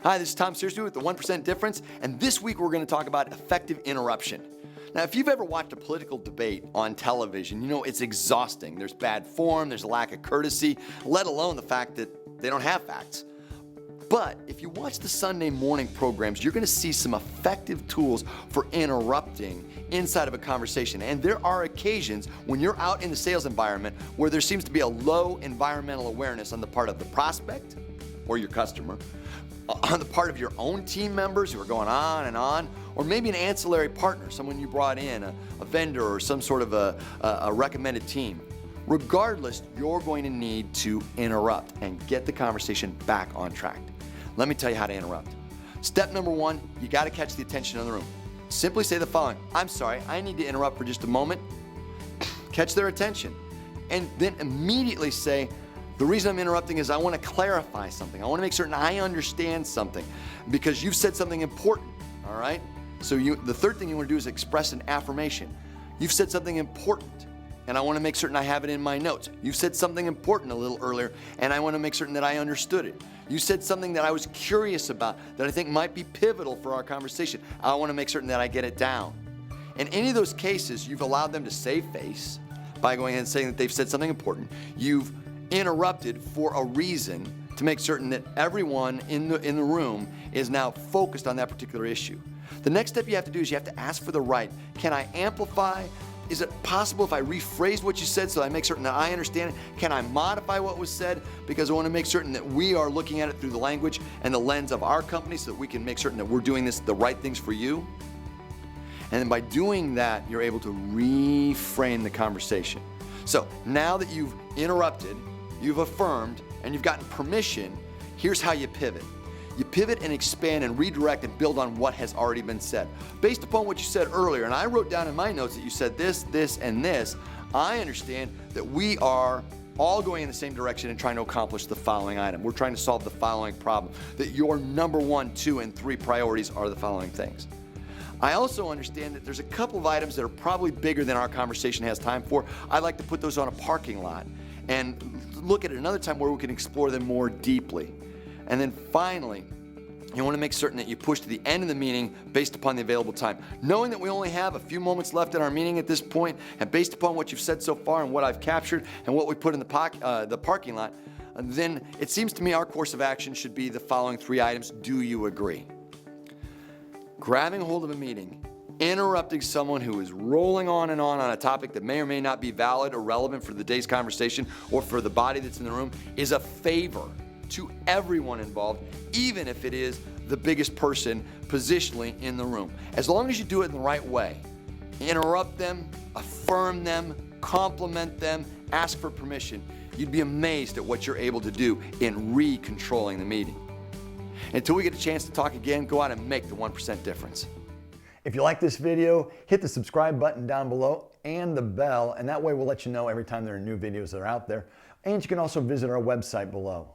Hi, this is Tom Searcy with the 1% Difference, and this week we're going to talk about effective interruption. Now, if you've ever watched a political debate on television, you know it's exhausting. There's bad form, there's a lack of courtesy, let alone the fact that they don't have facts. But if you watch the Sunday morning programs, you're going to see some effective tools for interrupting inside of a conversation. And there are occasions when you're out in the sales environment where there seems to be a low environmental awareness on the part of the prospect or your customer, on the part of your own team members who are going on, or maybe an ancillary partner, someone you brought in, a vendor or some sort of a recommended team. Regardless, you're going to need to interrupt and get the conversation back on track. Let me tell you how to interrupt. Step number one, you got to catch the attention of the room. Simply say the following: I'm sorry, I need to interrupt for just a moment. Catch their attention. And then immediately say, the reason I'm interrupting is I want to clarify something. I want to make certain I understand something because you've said something important, all right? So the third thing you want to do is express an affirmation. You've said something important, and I want to make certain I have it in my notes. You said something important a little earlier, and I want to make certain that I understood it. You said something that I was curious about that I think might be pivotal for our conversation. I want to make certain that I get it down. In any of those cases, you've allowed them to save face by going ahead and saying that they've said something important. You've interrupted for a reason to make certain that everyone in the room is now focused on that particular issue. The next step you have to do is you have to ask for the right. Can I amplify? Is it possible if I rephrase what you said so I make certain that I understand it? Can I modify what was said? Because I want to make certain that we are looking at it through the language and the lens of our company so that we can make certain that we're doing the right things for you. And then by doing that, you're able to reframe the conversation. So now that you've interrupted, you've affirmed, and you've gotten permission, here's how you pivot. You pivot and expand and redirect and build on what has already been said. Based upon what you said earlier, and I wrote down in my notes that you said this, this, and this, I understand that we are all going in the same direction and trying to accomplish the following item. We're trying to solve the following problem. That your number 1, 2, and 3 priorities are the following things. I also understand that there's a couple of items that are probably bigger than our conversation has time for. I'd like to put those on a parking lot and look at it another time where we can explore them more deeply. And then finally, you want to make certain that you push to the end of the meeting based upon the available time. Knowing that we only have a few moments left in our meeting at this point, and based upon what you've said so far and what I've captured and what we put in the parking lot, then it seems to me our course of action should be the following 3 items. Do you agree? Grabbing hold of a meeting, interrupting someone who is rolling on a topic that may or may not be valid or relevant for the day's conversation or for the body that's in the room is a favor to everyone involved, even if it is the biggest person positionally in the room. As long as you do it in the right way, interrupt them, affirm them, compliment them, ask for permission, you'd be amazed at what you're able to do in re-controlling the meeting. Until we get a chance to talk again, go out and make the 1% difference. If you like this video, hit the subscribe button down below and the bell, and that way we'll let you know every time there are new videos that are out there. And you can also visit our website below.